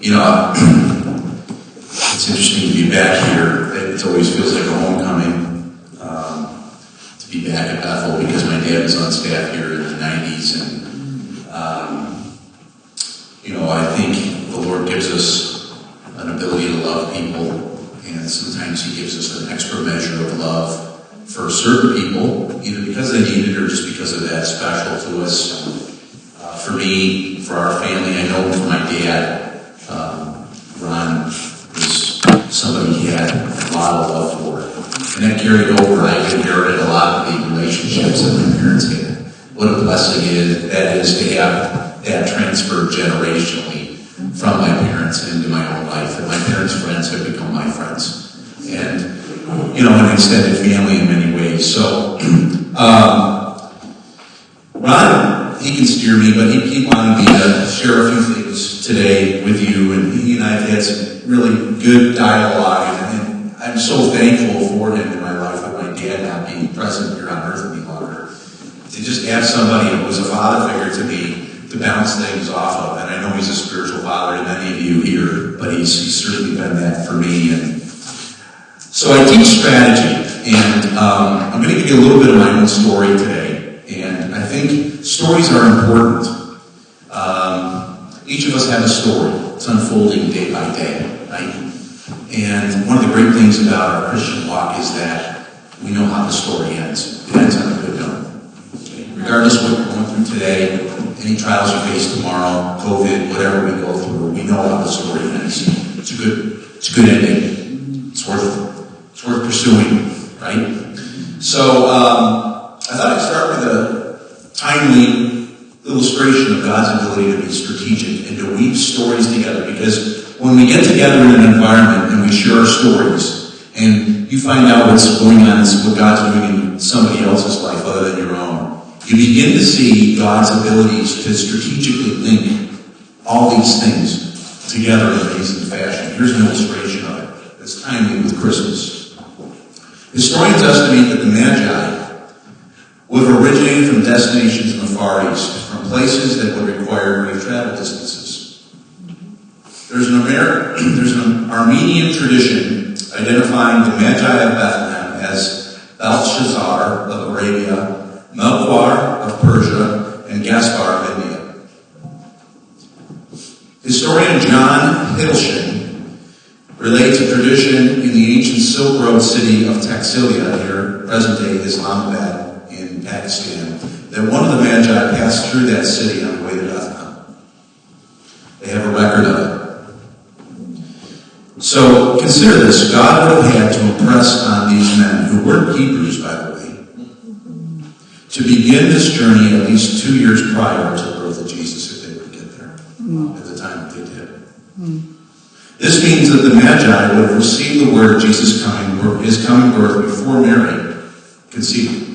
You know, it's interesting to be back here. It always feels like a homecoming to be back at Bethel because my dad was on staff here in the 90s. And, you know, I think the Lord gives us an ability to love people. And sometimes He gives us an extra measure of love for certain people, either because they need it or just because of that special to us. For me, for our family, I know for my dad, Ron was somebody he had a lot of love for. And that carried over. I inherited a lot of the relationships that my parents had. What a blessing that is to have that transferred generationally from my parents into my own life. And my parents' friends have become my friends. And, you know, an extended family in many ways. So, Ron, he can steer me, but he wanted me to share a few things today with you. And he and I have had some really good dialogue. And I'm so thankful for him in my life with my dad not being present here on earth any longer. To just have somebody who was a father figure to me to bounce things off of. And I know he's a spiritual father to many of you here, but he's certainly been that for me. And so I teach strategy, and I'm going to give you a little bit of my own story today. And I think stories are important. Each of us have a story. It's unfolding day by day, right? And one of the great things about our Christian walk is that we know how the story ends. It ends on a good note. Okay? Regardless of what we're going through today, any trials you face tomorrow, COVID, whatever we go through, we know how the story ends. It's a good ending. It's worth pursuing, right? So I thought I'd start with a timely illustration of God's ability to be strategic and to weave stories together, because when we get together in an environment and we share our stories and you find out what's going on and what God's doing in somebody else's life other than your own, you begin to see God's abilities to strategically link all these things together in amazing fashion. Here's an illustration of it that's timely with Christmas. Historians estimate that the Magi would have originated from destinations in the Far East, from places that would require great travel distances. There's an Armenian tradition identifying the Magi of Bethlehem as Belshazzar of Arabia, Melchior of Persia, and Gaspar of India. Historian John Hiddleston relates a tradition in the ancient Silk Road city of Taxilia, near present-day Islamabad in Pakistan, that one of the Magi passed through that city on the way to Bethlehem. They have a record of it. So consider this. God would have had to impress on these men, who weren't Hebrews, by the way, to begin this journey at least 2 years prior to the birth of Jesus, if they would get there, at the time that they did. This means that the Magi would have received the word of Jesus' his coming birth before Mary conceived.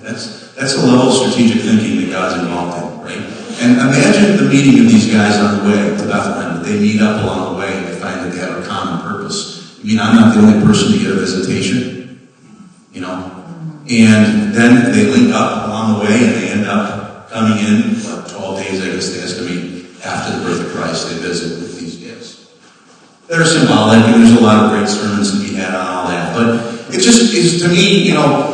That's a level of strategic thinking that God's involved in, right? And imagine the meeting of these guys on the way to Bethlehem. They meet up along the way and they find that they have a common purpose. I mean, I'm not the only person to get a visitation, you know? And then they link up along the way and they end up coming in, 12 days, I guess they estimate, after the birth of Christ, they visit with these gifts. They're symbolic, and there's a lot of great sermons to be had on all that. But it just is, to me, you know,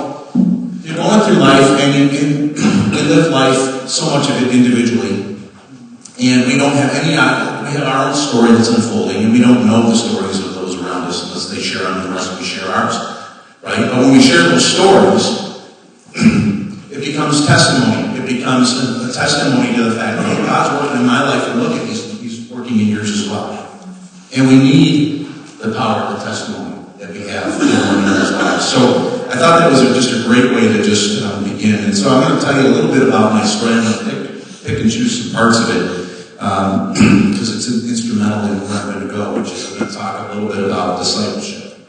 you're going through life, and we live life, so much of it individually, and we don't have we have our own story that's unfolding, and we don't know the stories of those around us unless they share on the rest, we share ours, right? But when we share those stories, it becomes testimony. It becomes a testimony to the fact that God's working in my life, and look, He's working in yours as well. And we need the power of the testimony that we have in one another's lives. So I thought that was just a great way to just begin. And so I'm going to tell you a little bit about my story. I'm going to pick and choose some parts of it because it's instrumental in where I'm going to go, which is I'm going to talk a little bit about discipleship.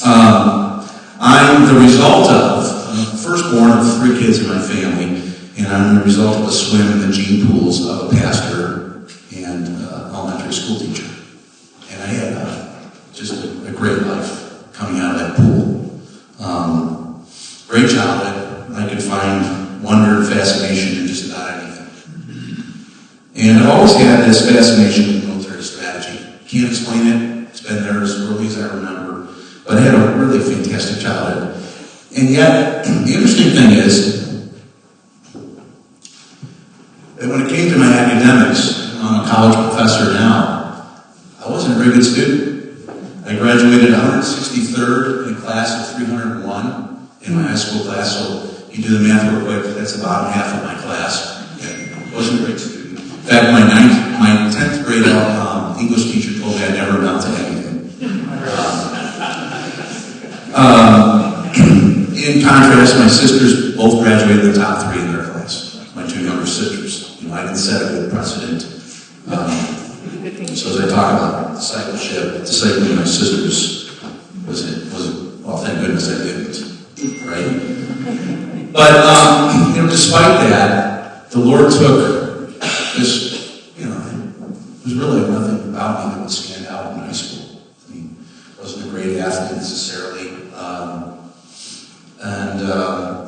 I'm the result of, I'm the firstborn of 3 kids in my family, and I'm the result of a swim in the gene pools of a pastor and elementary school teacher. And I had just a great life coming out of that pool. Great childhood. I could find wonder and fascination in just about anything. And I've always had this fascination with military strategy. Can't explain it. It's been there as early as I remember. But I had a really fantastic childhood. And yet, the interesting thing is that when it came to my academics, I'm a college professor now, I wasn't a very good student. I graduated 163rd in a class of 301 in my high school class, so you do the math real quick, that's about half of my class. I wasn't a great student. In fact, my 10th grade English teacher told me I never amount to anything. In contrast, my sisters both graduated in the top 3 in their class. My 2 younger sisters. I didn't set a good precedent. So as I talk about discipling my sisters well, thank goodness I didn't, right? But, despite that, the Lord took this, there's really nothing about me that would stand out in high school. I wasn't a great athlete necessarily.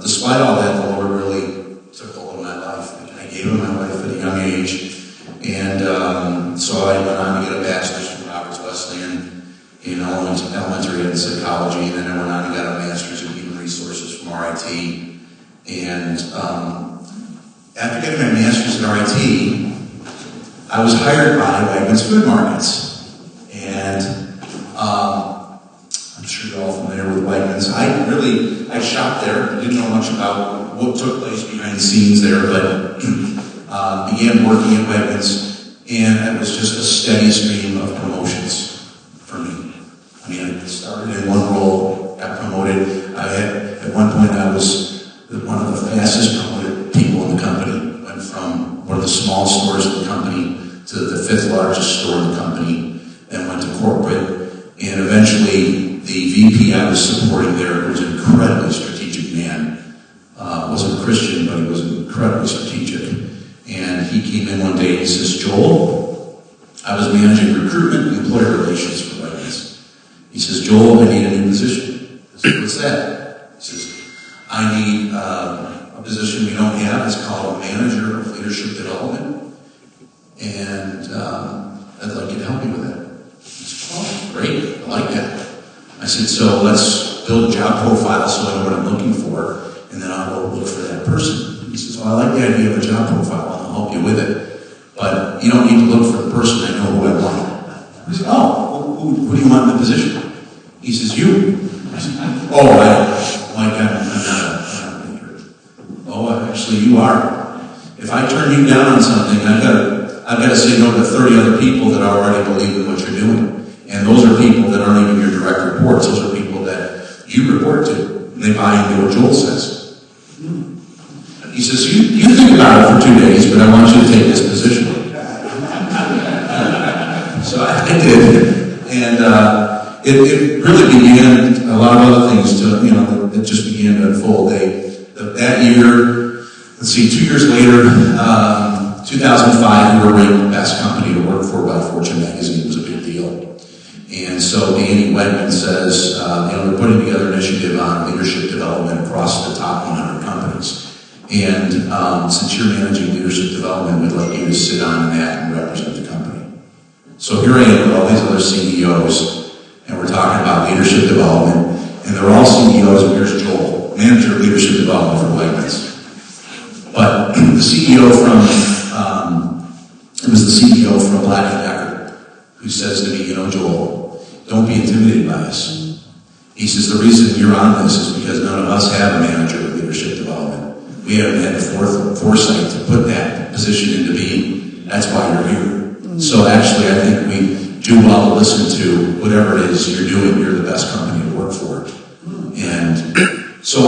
Despite all that, the Lord really took hold of my life. I gave him my life at a young age. And so I went on to get a bachelor's from Roberts Wesleyan in elementary and psychology. And then I went on and got a master's in human resources from RIT. And after getting my master's at RIT, I was hired by Wegmans Food Markets. And I'm sure you're all familiar with Wegmans. I shopped there. Didn't know much about what took place behind the scenes there, but began working at Wegmans, and it was just a steady stream of promotions for me. I started in one role, got promoted. At one point, I was one of the fastest promoted people in the company. Went from one of the small stores in the company to the 5th largest store in the company, then went to corporate, and eventually the VP I was supporting there was an incredibly strategic man. Wasn't a Christian, but he was incredibly strategic. And he came in one day and he says, "Joel," I was managing recruitment and employer relations for Wegmans. He says, "Joel, I need a new position." I said, "What's that?" He says, "I need a position we don't have. It's called a manager of leadership development. And I'd like you to help me with that." I said, "Oh, great, I like that." I said, "So let's build a job profile so I know what I'm looking for, and then I'll go look for that person." He says, "Well, I like the idea of a job profile, and I'll help you with it. But you don't need to look for the person, I know who I want." I said, "Oh, who do you want in the position?" He says, "You." I said, "Oh, I'm not a leader." "Oh, actually, you are. If I turn you down on something, I've got to say no to 30 other people that already believe in what you're doing. And those are people that aren't even your direct reports. Those are people that you report to. And they buy into what Joel says." He says, you think about it for 2 days, but I want you to take this position." So I did. And it really began, a lot of other things that just began to unfold. That year, 2 years later, 2005, we were ranked the best company to work for by Fortune magazine. It was a big deal. And so Andy Wegman says, they're putting together an initiative on leadership development across the top 100 companies. And since you're managing leadership development, we'd like you to sit on that and represent the company. So here I am with all these other CEOs, and we're talking about leadership development, and they're all CEOs, and here's Joel, manager of leadership development for Wegmans. But the CEO from Black & Decker, who says to me, "Joel, don't be intimidated by us." He says, "The reason you're on this is because none of us have a manager of leadership development. We haven't had the foresight to put that position into being. That's why you're here. So actually, I think we do well to listen to whatever it is you're doing. You're the best company to work for." And so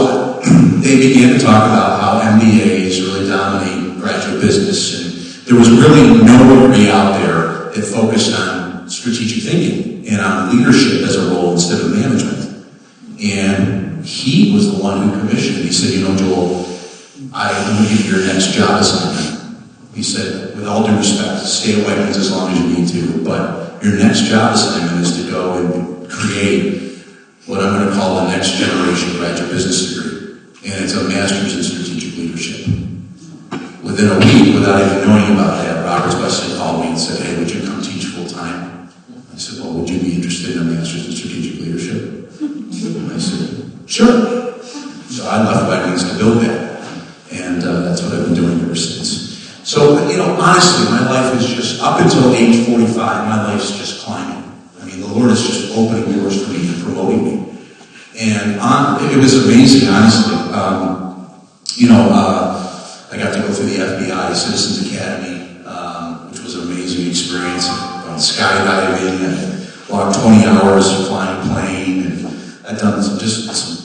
they began to talk about how MBAs really dominate graduate business, and there was really nobody out there that focused on strategic thinking and on leadership as a role instead of management. And he was the one who commissioned. He said, "Joel, I'm going to give you your next job assignment." He said, "With all due respect, stay at Wegmans as long as you need to, but your next job assignment is to go and create what I'm going to call the next generation graduate business degree. And it's a master's in strategic leadership." Within a week, without even knowing about that, Roberts Sure. So I left Wegmans to build that. And that's what I've been doing ever since. So, honestly, my life is just, up until age 45, my life's just climbing. I mean, the Lord is just opening doors for me and promoting me. And it was amazing, honestly. I got to go through the FBI Citizens Academy, which was an amazing experience. Skydiving, and walked 20 hours flying a plane, and I've done some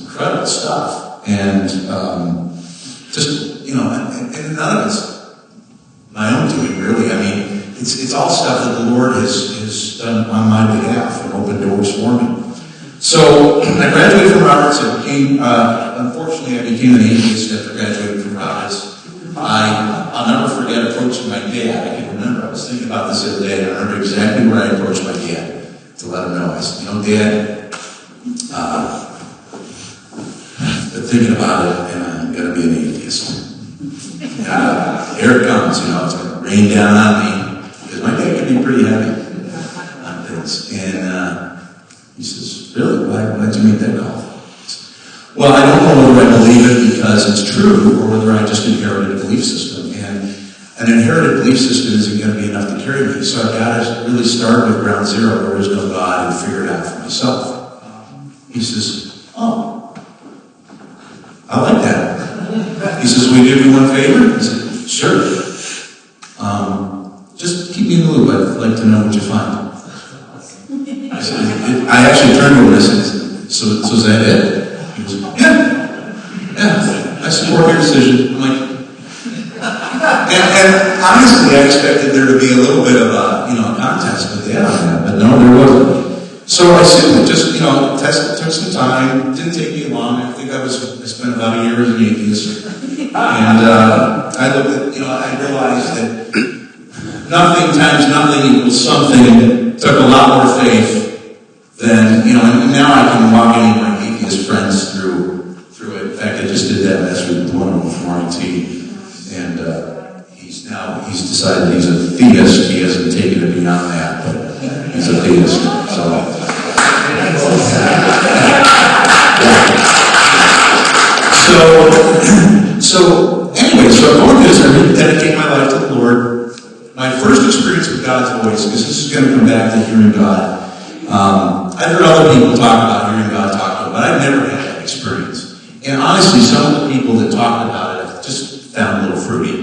incredible stuff. And and none of it's my own doing, really. I mean, it's all stuff that the Lord has done on my behalf and opened doors for me. So I graduated from Roberts. Unfortunately, I became an atheist after graduating from Roberts. I'll never forget approaching my dad. I can remember, I was thinking about this the other day, and I remember exactly where I approached my dad to let him know. I said, Dad, been thinking about it, and I'm going to be an atheist. Here it comes, it's going to rain down on me, because my dad can be pretty heavy on things. And he says, really, why'd you make that call? Well, I don't know whether I believe it because it's true, or whether I just inherited a belief system. And an inherited belief system isn't going to be enough to carry me. So I've got to really start with ground zero, where there's no God, and figure it out for myself. He says, oh, I like that. He says, will you do me one favor? I said, sure. Just keep me in the loop. I'd like to know what you find. I said, I actually turned to him and I said, so is that it? He goes, yeah. I support your decision. I'm like, and honestly, I expected there to be a little bit of a contest with Dad on that, but no, there wasn't. So I simply just, took some time. Didn't take me long. I think I spent about a year as an atheist. And I looked at, I realized that nothing times nothing equals something, and it took a lot more faith than, and now I can walk any of my atheist friends through it. In fact, I just did that last week with one of them from RT, and he's decided he's a theist. He hasn't taken it beyond that, but he's a theist. So anyway, so I'm going to this, I really dedicate my life to the Lord. My first experience with God's voice, because this is going to come back to hearing God. I've heard other people talk about hearing God talk to him, but I've never had that experience. And honestly, some of the people that talked about it I've just found a little fruity.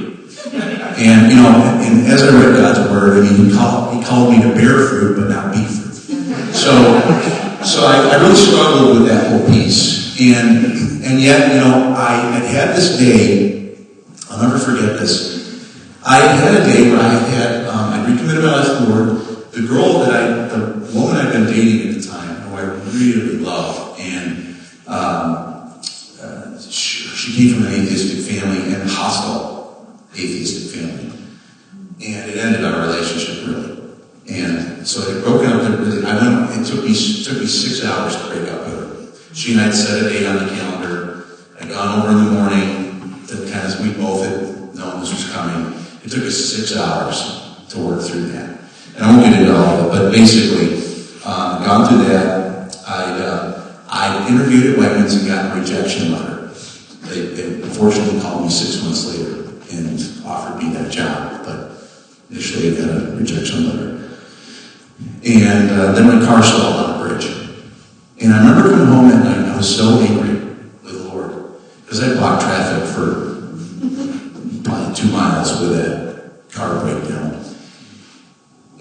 And and as I read God's word, he called me to bear fruit, but not be fruit. So I really struggled with that whole piece. And yet, I had this day, I'll never forget this. I had a day where I recommitted my life to the Lord. The woman I'd been dating at the time, who I really loved, and she came from an atheistic family, and hostile atheistic family. And it ended our relationship, really. And so it broke up, it took me 6 hours to break up with her. She and I had set a date on the calendar. I'd gone over in the morning, we both had known this was coming. It took us 6 hours to work through that. And I won't get into all of it, but basically, gone through that. I interviewed at Wegmans and got a rejection letter. They unfortunately called me 6 months later and offered me that job, but initially I got a rejection letter. And then my car stalled on a bridge. And I remember coming home that night, and I was so angry with the Lord, because I blocked traffic for probably 2 miles with that car breakdown.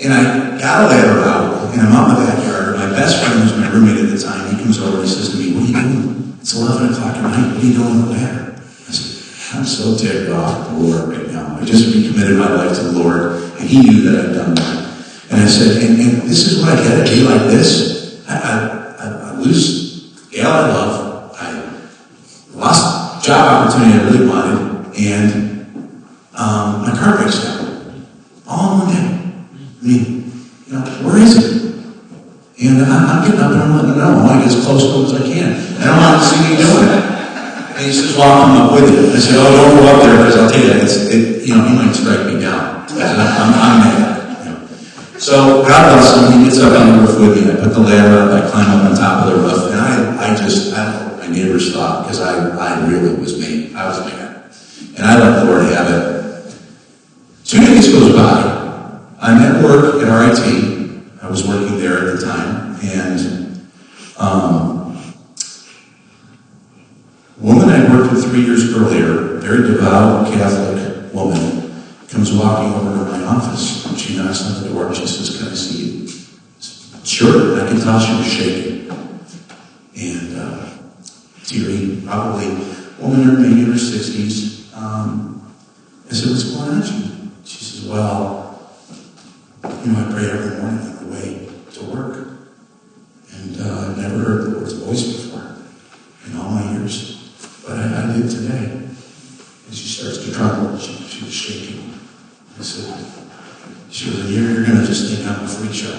And I got a ladder out, and I'm out in the backyard. My best friend, who was my roommate at the time, he comes over and he says to me, what are you doing? It's 11 o'clock at night. What are you doing with the ladder? I said, I'm so ticked off with the Lord right now. I just recommitted my life to the Lord, and he knew that I'd done that. And I said, and this is what I get a day like this? I lose the gal I love. I lost a job opportunity I really wanted, and my car breaks down. All in one day. Where is it? And I'm getting up and I'm letting him know. I want to get as close to him as I can. I don't want to see me doing it. And he says, well, I'll come up with you. I said, oh, don't go up there, because I'll tell you, he might strike me down. I'm mad. So God bless him. He gets up on the roof with me. I put the ladder up. I climb up on top of the roof. And I neighbors thought, because I really was mad. I was mad. And I let the Lord have it. 2 days goes by. I'm at work at RIT. I was working there at the time. And a woman I worked with 3 years earlier, very devout Catholic woman, comes walking over to my office. She knocks on the door and she says, "Can I see you?" Sure. I can tell she was shaking. And teary, probably woman maybe in her 60s. I said, "What's going on?" She says, "Well, I pray every morning on the way to work. And I've never heard the Lord's voice before in all my years. But I did today." And she starts to tremble. She was shaking. I said, "She was, you're going to just think I'm a freak show.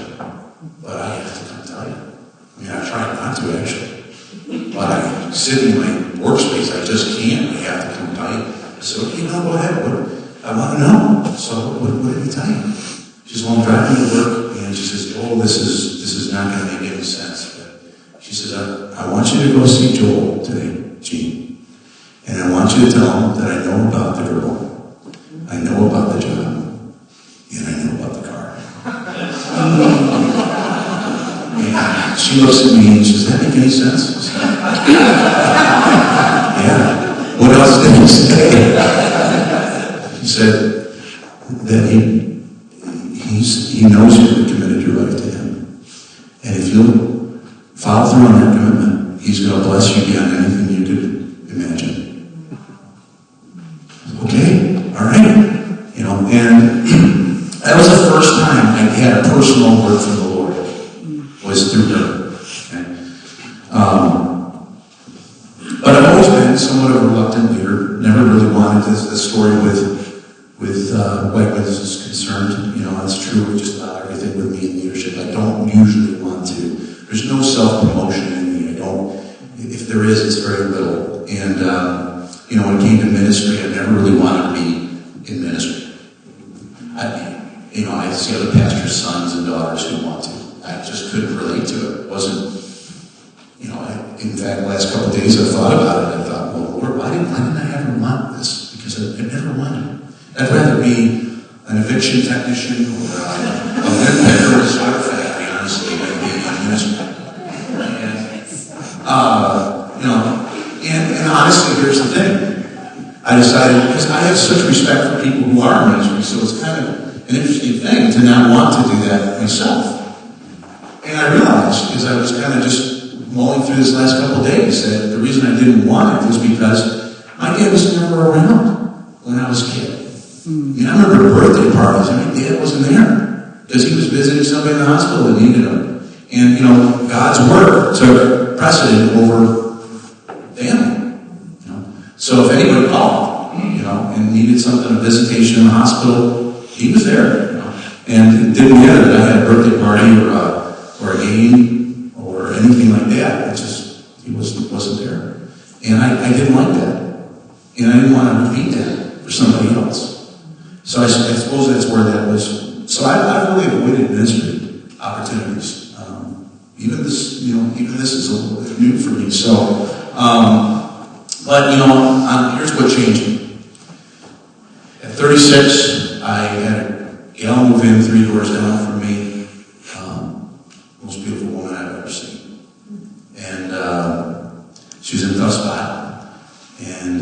But I have to come tell you." I mean, I tried not to, actually. But I sit in my workspace. I just can't. I have to come tell you. I said, "Okay, no, go ahead. I want to know. So what did he tell you?" She says, "Well, I'm driving to work." And she says, "Oh, this is not going to make any sense." But she says, I want you to go see Joel today, Gene. And I want you to tell him that I know about the girl. I know about the job. And I know about the car." And she looks at me and she says, "Does that make any sense?" "Yeah. What else did he say?" He said that he knows you've committed your life to him. And if you'll follow through on that commitment, he's going to bless you beyond anything you could imagine. Okay, all right. And that was the first time I had a personal word from the Lord. Was through her. Okay? But I've always been somewhat of a reluctant leader. Never really wanted this story with Wegmans is concerned. It's true just about everything with me in leadership. I don't usually want to. There's no self-promotion in me. If there is, it's very little. And, when it came to ministry, I never really wanted to be in ministry. I see other pastors' sons and daughters who want to. I just couldn't relate to it. It wasn't, in fact, the last couple of days I thought about it. I thought, well, Lord, why didn't I ever want this? Because I never wanted it. I'd rather be an eviction technician or a woodpecker at a sweater factory, honestly, than be in ministry. And honestly, here's the thing. I decided, because I have such respect for people who are in ministry, so it's kind of an interesting thing to not want to do that myself. And I realized, because I was kind of just mulling through this last couple of days, that the reason I didn't want it was because my dad was never around when I was a kid. I remember birthday parties. My dad wasn't there because he was visiting somebody in the hospital that needed him. And, God's word took precedent over family. So if anybody called, and needed something, a visitation in the hospital, he was there. And it didn't matter that I had a birthday party or a game or anything like that. He wasn't there. And I didn't like that. And I didn't want to repeat that for somebody else. So I suppose that's where that was. So I've really avoided ministry opportunities. Even this is a little bit new for me. So, but here's what changed me. At 36, I had a gal move in 3 doors down from me. Most beautiful woman I've ever seen. And she was in a tough spot. And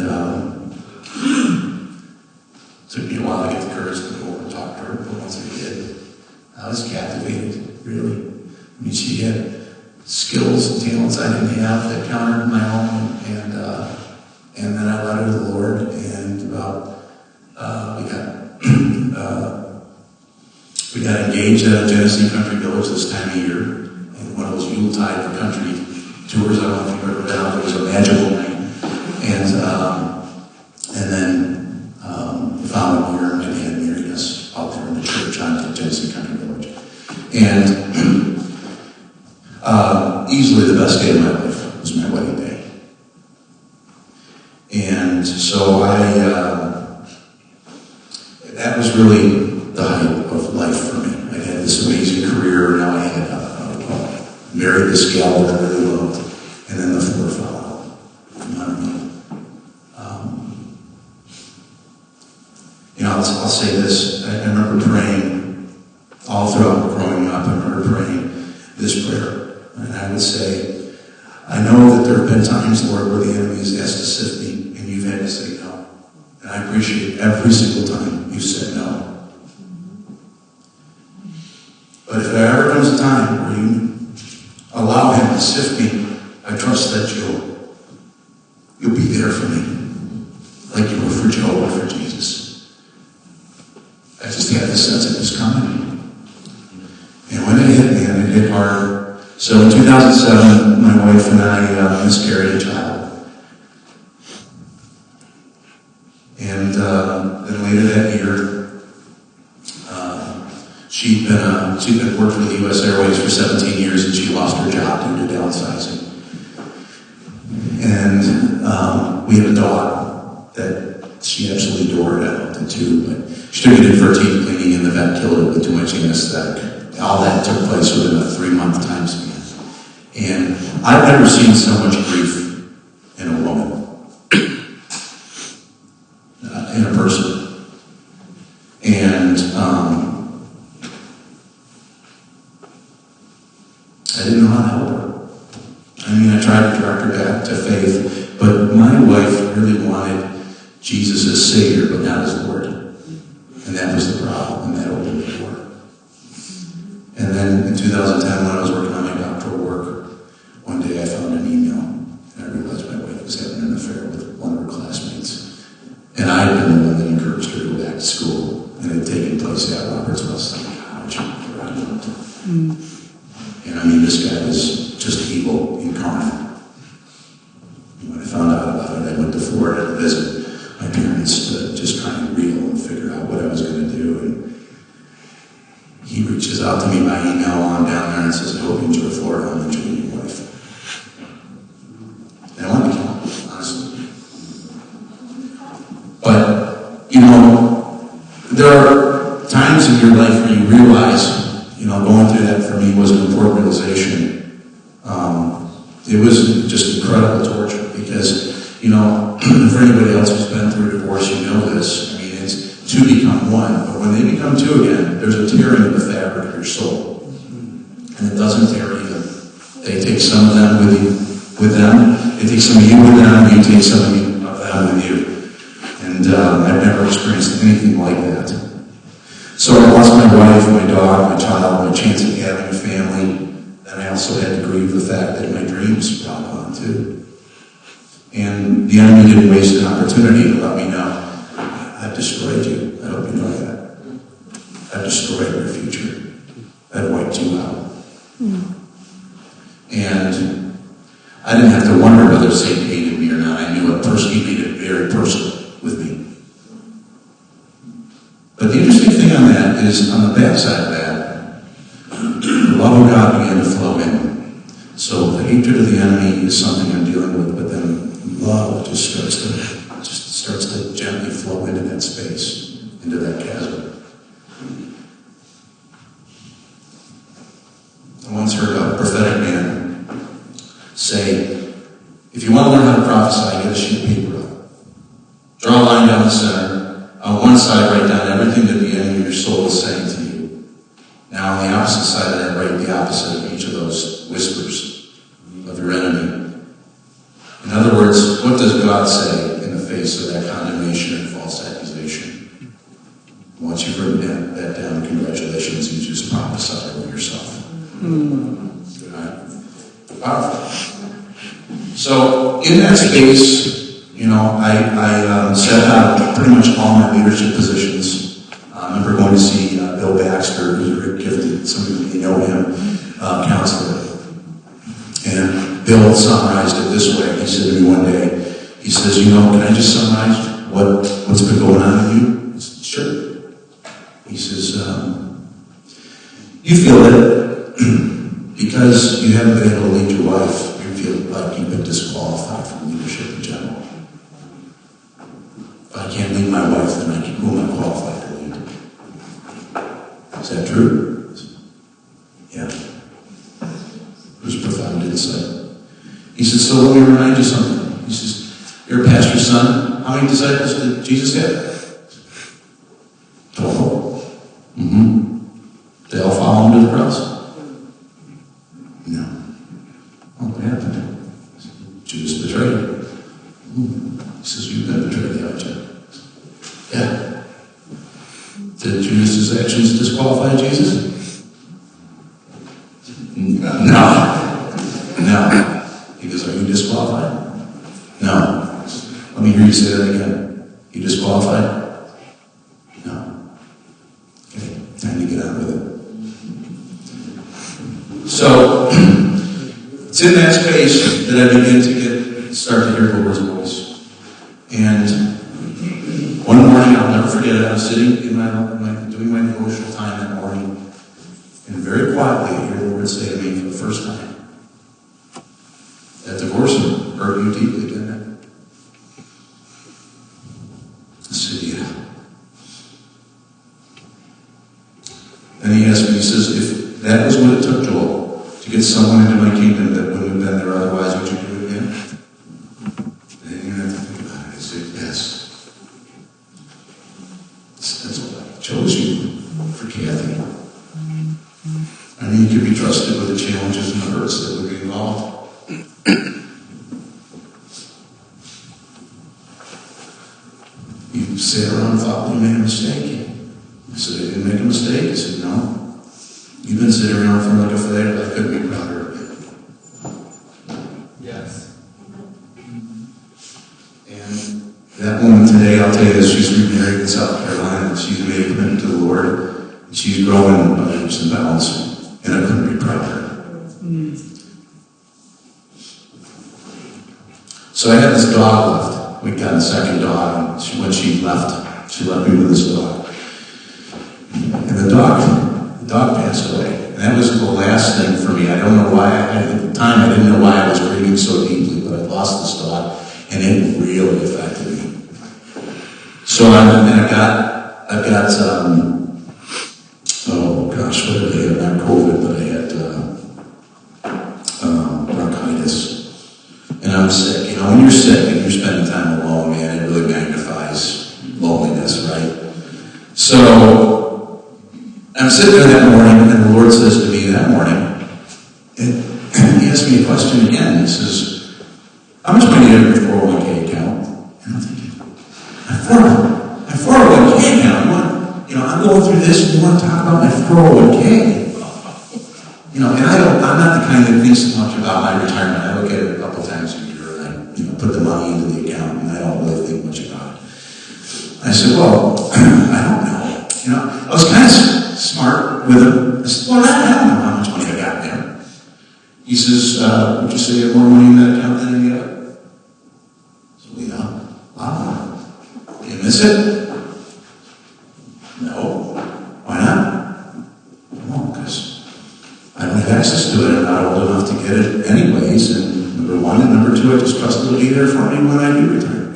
it took me a while to get the courage to go over and talk to her. But once I did, I was captivated, really. She had skills and talents I didn't have that countered my own. And then I led her to the Lord. And we got engaged at a Genesee Country Village this time of year. And one of those Yuletide for country tours, I don't know if you've ever been out, it was a magical night. And then the following year, my dad married us out there in the church on Genesee Country Village. And easily the best day of my life was my wedding day. And so that was really the height of life for me. I had this amazing career, now I had married this gal that I really loved, and then the 4 fell out. I remember praying all throughout growing up. I remember praying this prayer. And I would say, I know that there have been times, Lord, where the enemy has asked to sift me, and you've had to say no. And I appreciate every single time you said no. But if there ever comes a time where you allow him to sift me, I trust that you'll be there for me, like you were for Job or for Jesus. I just had the sense it was coming. And when it hit me, and it hit hard. So in 2007, my wife and I miscarried a child. And then later that year, she'd been working for the U.S. Airways for 17 years, and she lost her job due to downsizing. And we had a dog that she absolutely adored. I loved it too, but she took it in for teeth cleaning, and the vet killed it with too much anesthetic. All that took place within a 3-month time span. And I've never seen so much grief in a woman, in a person. And I didn't know how to help her. I mean, I tried to direct her back to faith, but my wife really wanted Jesus as Savior, but not as Lord. And that was the problem, and that opened the door. And then in 2010, when I was working on my doctoral work, one day I found an email, and I realized my wife was having an affair with one of her classmates. And I had been the one that encouraged her to go back to school, and it had taken place at Roberts Weston College. And I mean, this guy was just evil incarnate. And when I found out about it, I went to Florida to visit my parents to just try and reel and figure out what I was going to do. And he reaches out to me by email while I'm down there and says, I hope you enjoy Florida. I'm enjoying your wife. And I wanted to kill him, honestly. But, you know, there are times in your life where you realize, you know, going through that for me was an important realization. It was just incredible torture because, you know, for anybody else who's been through a divorce, you know this. I mean, it's two become one, but when they become two again, there's a tearing of the fabric of your soul. And it doesn't tear either. They take some of them with them. They take some of you with them, you take some of them with you. And I've never experienced anything like that. So I lost my wife, my dog, my child, my chance of having a family. And I also had to grieve the fact that my dreams were all gone too. And the enemy didn't waste an opportunity to let me know, I've destroyed you. I hope you know that. I've destroyed your future. I've wiped you out. And I didn't have to wonder whether Satan hated me or not. I knew he made it very personal with me. But the interesting thing on that is, on the backside of that, the love of God began to flow in. So the hatred of the enemy is something I'm dealing with, but then love just starts to gently flow into that space, into that chasm. I once heard a prophetic man say, if you want to learn how to prophesy, get a sheet of paper up. Draw a line down the center. On one side, write down everything that the enemy of your soul is saying to you. Now, on the opposite side of that, write the opposite of each of those whispers of your enemy. In other words, what does God say in the face of that condemnation and false accusation? Once you've written that down, congratulations, you just prophesied over yourself. Right? Powerful. So, in that space, you know, I set out pretty much all my leadership positions. I remember going to see Bill Baxter, who's a very gifted, some of you may know him, counselor. And Bill summarized it this way. He said to me one day, he says, you know, can I just summarize what's been going on in you? I said, sure. He says, you feel that because you haven't been able to lead your life, you feel like you've been disqualified from leadership in general. If I can't lead my wife, then who am I qualified to lead? Is that true? Yeah. It was profound insight. He said, so let me remind you something. He says, you're a pastor's son. How many disciples did Jesus have? 12. They all follow him to the cross? No. Oh, what happened? Judas betrayed him. He says, you've been betrayed, haven't you? Yeah. Did Judas' actions disqualify Jesus? No. He goes, are you disqualified? No. Let me hear you say that again. You disqualified? No. Okay, time to get on with it. So, it's in that space that I begin to start to hear the Lord's voice. And one morning, I'll never forget it, I was sitting doing my devotional time that morning, and very quietly I hear the Lord say to me for the first time, that divorce hurt you deeply, didn't it? I said, yeah. Then he asked me, he says, if that was what it took, Joel, to get someone into my kingdom that wouldn't have been there otherwise, would you do it again? And you have to think about it. I said, yes. That's what I chose you for Kathy. I mean, you could be trusted with the challenges and the hurts that would be involved. You sat around and thought, well, you made a mistake. I said, I didn't make a mistake. I said, no. You've been sitting around for like a flag. I couldn't be prouder of you. Yes. And that woman today, I'll tell you this, she's remarried in South Carolina, and she's made a commitment to the Lord, and she's growing by leaps and bounds, and I couldn't be prouder. So I had this dog left. We got a second dog, and when she left me with this dog. And the dog passed away. And that was the last thing for me. I don't know why, at the time I didn't know why I was grieving so deeply, but I lost this dog, and it really affected me. So I've got oh gosh, what did I have? Not COVID, but I had bronchitis. And I'm sick. You know, when you're sick and you're spending time alone, man, it really magnifies loneliness, right? So I'm sitting there that morning, and the Lord says to me that morning, and he asked me a question again. He says, how much money do you have in your 401k account? And I'm thinking, my 401k account? I'm going through this, and you want to talk about my 401k? And I'm not the kind that thinks much about my retirement. I look at it a couple times a year, and I put the money into the account, and I don't really think much about it. I said, well, I don't know. I was kind of smart with him. I said, well, I don't know how much money I got there. He says, would you say you have more money in that account than any other? So, wow. Do you miss it? No. Why not? Well, because I don't have access to it. I'm not old enough to get it anyways. And number one, and number two, I just trust it'll be there for me when I do retire.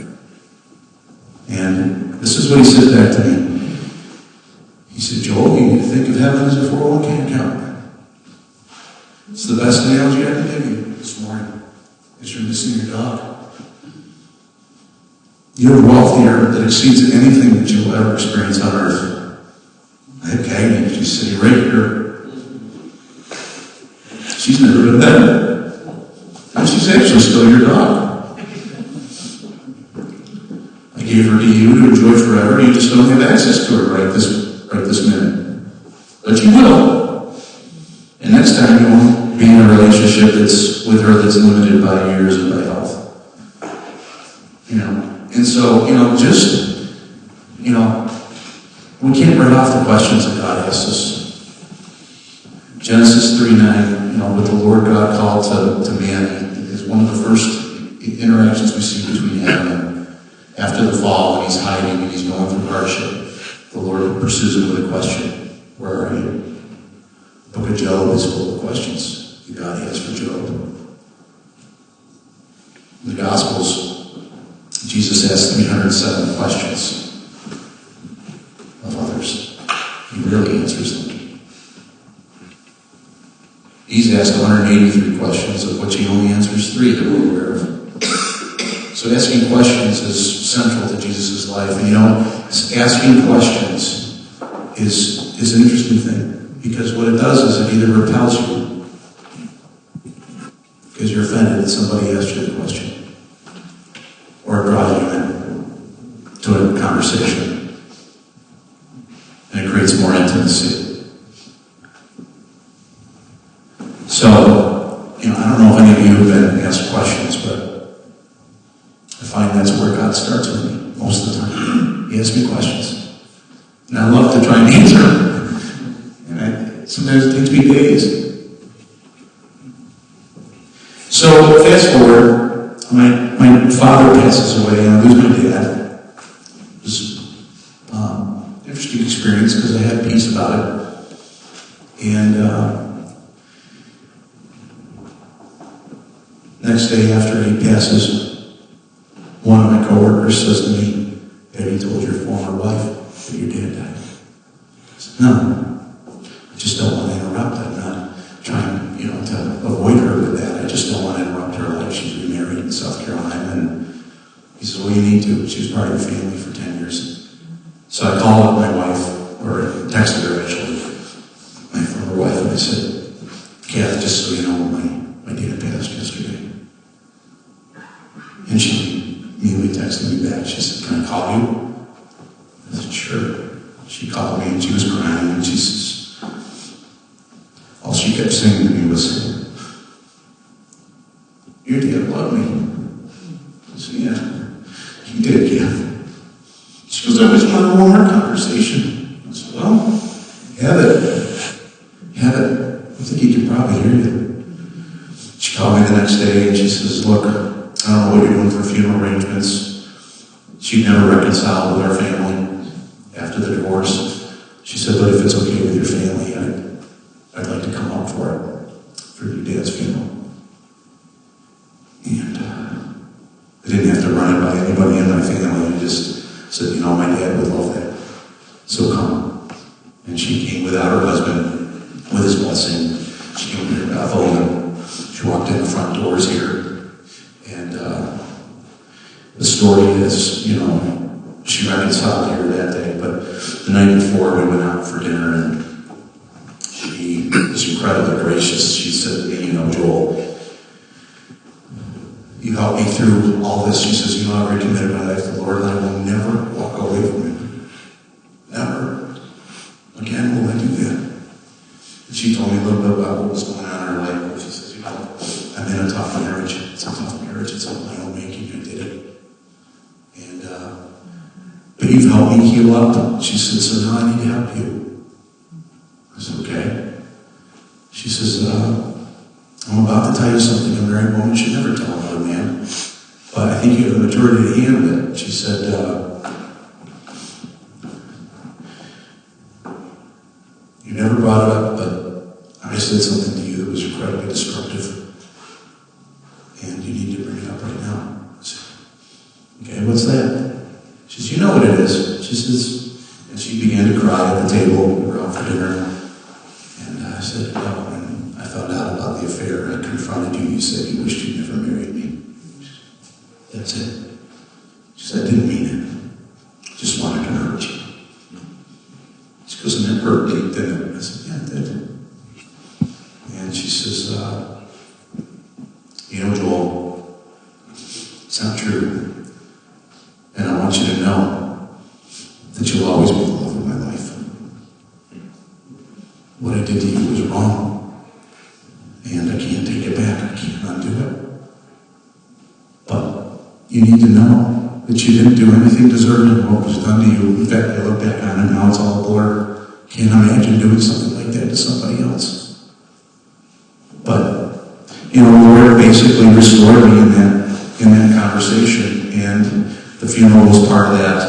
And this is what he said back to me. He said, Joel, you need to think of heaven as a 401k account. It's the best analogy I can give you this morning, because you're missing your dog. You have wealth here that exceeds anything that you'll ever experience on earth. I have Cagney, she's sitting right here. She's never been there. And she's actually still your dog. I gave her to you to enjoy forever. You just don't have access to her right this minute. But you will. And next time you won't be in a relationship that's with her that's limited by years and by health. And so, we can't write off the questions that God asks us. Genesis 3:9, what the Lord God called to man is one of the first interactions we see between Adam and after the fall, when he's hiding and he's going through hardship. The Lord pursues him with a question. Where are you? The book of Job is full of questions that God has for Job. In the Gospels, Jesus asked 307 questions of others. He rarely answers them. He's asked 183 questions, of which he only answers 3 that we're aware of. So asking questions is central to Jesus' life. And asking questions is an interesting thing, because what it does is it either repels you because you're offended that somebody asked you the question, or it draws you in to a conversation, and it creates more intimacy. So, I don't know if any of you have been asked questions, but I find that's where God starts with me most of the time. He asks me questions. And I love to try and answer them. And sometimes it takes me days. So, fast forward, my father passes away, and I lose my dad. It was an interesting experience because I had peace about it. And next day after he passes, one of my coworkers says to me, "Have you told your former wife that your dad died?" I said, "No. I just don't want to interrupt. I'm not trying, to avoid her with that. I just don't want to interrupt her life. She's remarried in South Carolina." And he says, "Well, you need to. She was part of your family for 10 years. So I called up my wife, or texted her actually, my former wife, and I said, "Kath, just so you know, my dad passed yesterday." And she immediately texted me back. She said, "Can I call you?" I said, "Sure." She called me and she was crying, and she says, all she kept saying to me was, "Your dad loved me." I said, "Yeah, he did, yeah." She goes, "I just want a more conversation." I said, "Well, have it. Have it. I think he can probably hear you." She called me the next day and she says, "Look, I don't know what you're doing for funeral arrangements." She'd never reconciled with our family after the divorce. She said, "But if it's okay with your family, I'd like to come up for your dad's funeral." And I didn't have to run it by anybody in my family. I just said, "My dad would love that. So come." And she came without her husband, with his blessing. She came to Bethel, and she walked in the front doors here. And the story is, she reconciled here that day, but the night before we went out for dinner, and she was incredibly gracious. She said to me, "Joel, you helped me through all this." She says, "I've already committed my life to the Lord, and I will never walk away from Him. Never. Again, will I do that?" And she told me a little bit about what was going on in her life. She says, "I'm in a tough marriage. It's a tough marriage. It's of my own making. I did it. And, but you've helped me heal up." She said, "So now I need to help you." I said, "Okay." She says, "I'm about to tell you something a married woman should never tell another man, but I think you have the maturity to handle it." She said, "You never brought it up, but I said something to you that was incredibly destructive, and you need to bring it up right now." I said, "Okay, what's that?" She says, "You know what it is." She says, and she began to cry at the table. We were out for dinner. And I said, "Oh, and I found out about the affair. I confronted you. You said you wished you'd never married me." That's it. She said, "I didn't mean it. Just wanted to hurt you." She goes, "And it hurt me, didn't it?" I said, "Yeah, it did." And she says, "Joel, it's not true. And I want you to know that you'll always be the love of my life. What I did to you was wrong. And I can't take it back. I can't undo it. But you need to know that you didn't do anything deserving of what was done to you. In fact, I look back on it now, it's all a blur. Can't imagine doing something like that to somebody else. But, the Lord basically restored me in that conversation, and the funeral was part of that.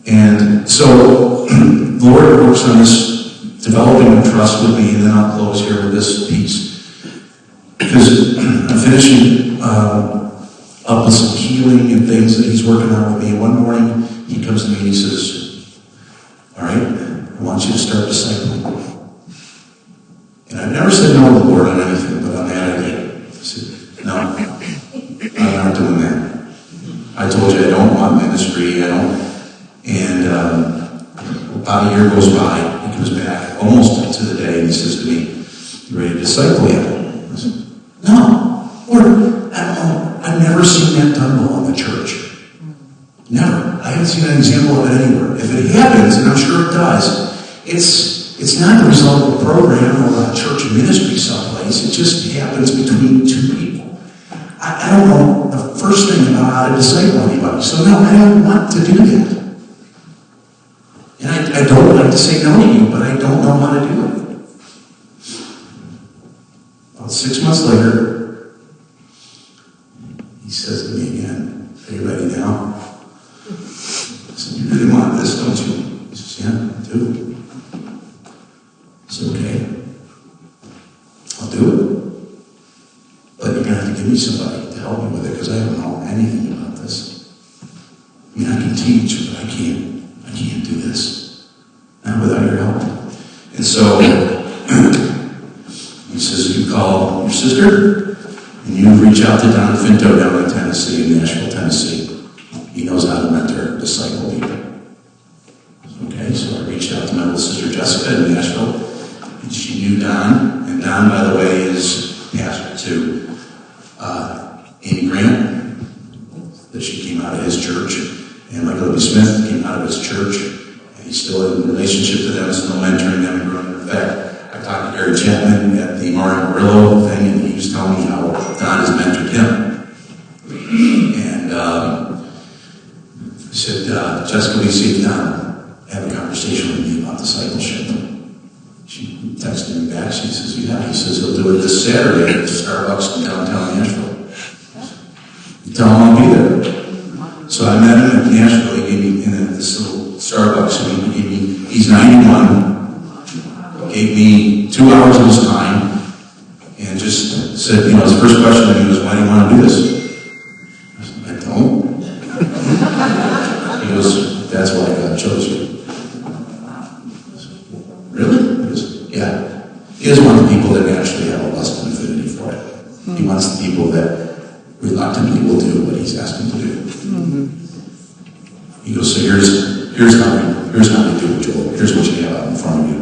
And so, the Lord works on this developing of trust with me, and then I'll close here with this piece. Because I'm finishing up with some healing and things that He's working on with me. And one morning, He comes to me and He says, "All right, I want you to start discipling." And I've never said no to the Lord on anything, but on that I did. I said, "No, I'm not doing that. I told you I don't want ministry. I don't." And about a year goes by, disciple yet? I said, no. Lord, I don't know. I've never seen that done well in the church. Never. I haven't seen an example of it anywhere. If it happens, and I'm sure it does, it's not the result of a program or a church ministry someplace. It just happens between two people. I don't know the first thing about how to disciple anybody. So no, I don't want to do that. And I don't like to say no to you, but I don't know how to do it. About 6 months later, he says to me again, are you ready now? I said, you really want this, don't you? He says, yeah, I do. I said, okay, I'll do it. But you're going to have to give me somebody to help me with it, because I don't know anything about this. I mean, I can teach, but I can't do this. Not without your help. And so, he says, you call your sister, and you reach out to Don Finto down in Tennessee, in Nashville, Tennessee. He knows how to mentor, disciple people. Okay, so I reached out to my little sister Jessica in Nashville, and she knew Don. And Don, by the way, is pastor to Amy Grant, that she came out of his church, and Michael W. Smith came out of his church, and he's still in a relationship to them, still mentoring them and growing their fact. I talked to Gary Chapman at the Mario Murillo thing, and he was telling me how Don has mentored him. And I said, Jessica, will you see Don have a conversation with me about discipleship? She texted me back. She says, yeah. He says, he'll do it this Saturday at the Starbucks in downtown Nashville. You tell him I'll be there. So I met him in Nashville. He gave me in this little Starbucks. And he gave me, he's 91. Gave me 2 hours of his time and just said, his first question to me was, why do you want to do this? I said, I don't. He goes, that's why God chose you. I said, really? He goes, yeah. He doesn't want the people that naturally have a lust and affinity for it. He wants the people that reluctantly will do what he's asked them to do. He goes, so here's how we do it, Joel. Here's what you have out in front of you.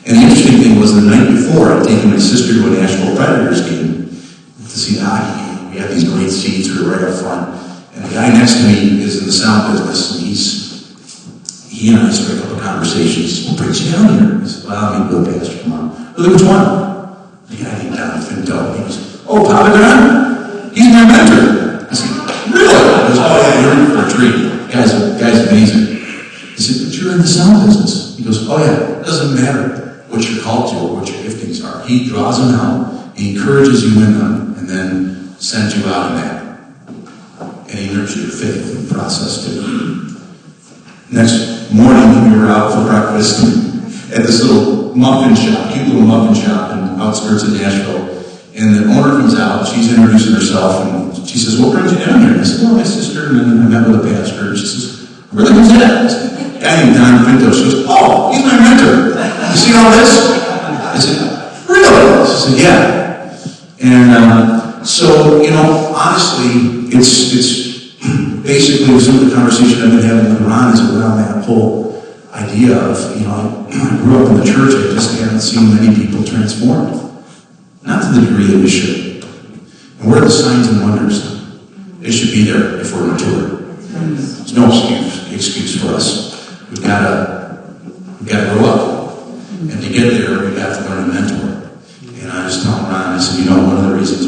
And the interesting thing was the night before, I'd taken my sister to a Nashville Predators game to see the hockey game. We had these great seats, we were right up front. And the guy next to me is in the sound business, and he and I struck up a conversation. He says, what brings you down here? I said, well, I'm going to go pastor, come on. Well, which one? The guy named Don Finto. He goes, oh, Papa Don? He's my mentor. I said, really? He goes, oh yeah, you're in for a treat. Guy's amazing. I said, but you're in the sound business. He goes, oh yeah, it doesn't matter what you're called to or what your giftings are. He draws them out, he encourages you in them, and then sends you out in that. And he nurtures your faith in the process too. Next morning, we were out for breakfast at this little muffin shop, cute little muffin shop in the outskirts of Nashville. And the owner comes out, she's introducing herself, and she says, what brings you down here? And I said, well, my sister, and then I met with a pastor. She says, really, who's that? I said, guy named Don Finto. She goes, oh, he's my mentor. You see all this? I said, really? She said, yeah. And so, honestly, it's basically some of the conversation I've been having with Ron is around that whole idea of, I grew up in the church, I just haven't seen many people transformed. Not to the degree that we should. And where are the signs and wonders? They should be there if we're mature. There's no excuse for us. We've got to grow up. And to get there, we have to learn to mentor. And I was telling Ron, I said, one of the reasons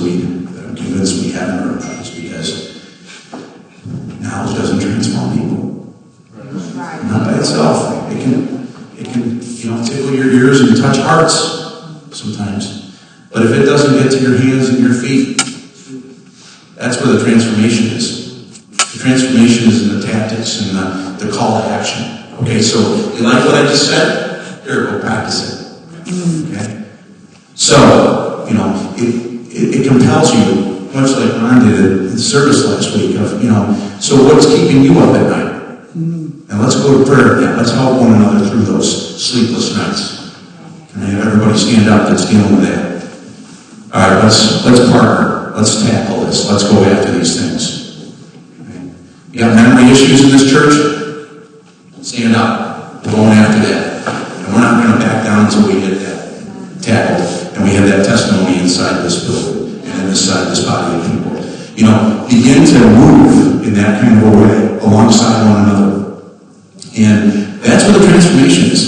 that I'm convinced we haven't learned that is because knowledge doesn't transform people. Not by itself. It can tickle your ears and touch hearts sometimes. But if it doesn't get to your hands and your feet, that's where the transformation is. The transformation is in the tactics and the call to action. Okay, so you like what I just said? Here, go practice it. Okay? So, it compels you, much like Ron did in the service last week, so what's keeping you up at night? And let's go to prayer now. Let's help one another through those sleepless nights. And everybody stand up that's dealing with that. All right, let's partner. Let's tackle this. Let's go after these things. Okay. You got memory issues in this church? Stand up. We're going after that. And we're not going to back down until we get that tackled and we have that that testimony inside this building and inside this body of people. Begin to move in that kind of a way alongside one another. And that's where the transformation is.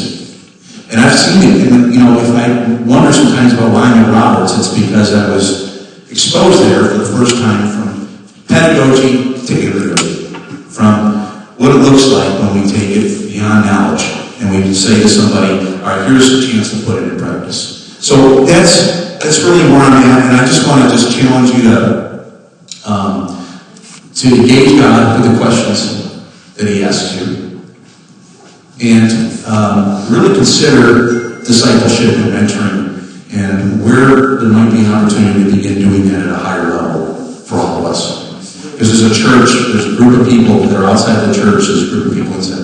And I've seen it. And, if I wonder sometimes about why I'm at Roberts, it's because I was exposed there for the first time from pedagogy to andragogy, from what it looks like when we take it beyond knowledge and we say to somebody, all right, here's a chance to put it in practice. So that's really where I'm at, and I just want to challenge you to engage God with the questions that He asks you, and really consider discipleship and mentoring, and where there might be an opportunity to begin doing that at a higher level for all of us. Because there's a church, there's a group of people that are outside the church, there's a group of people inside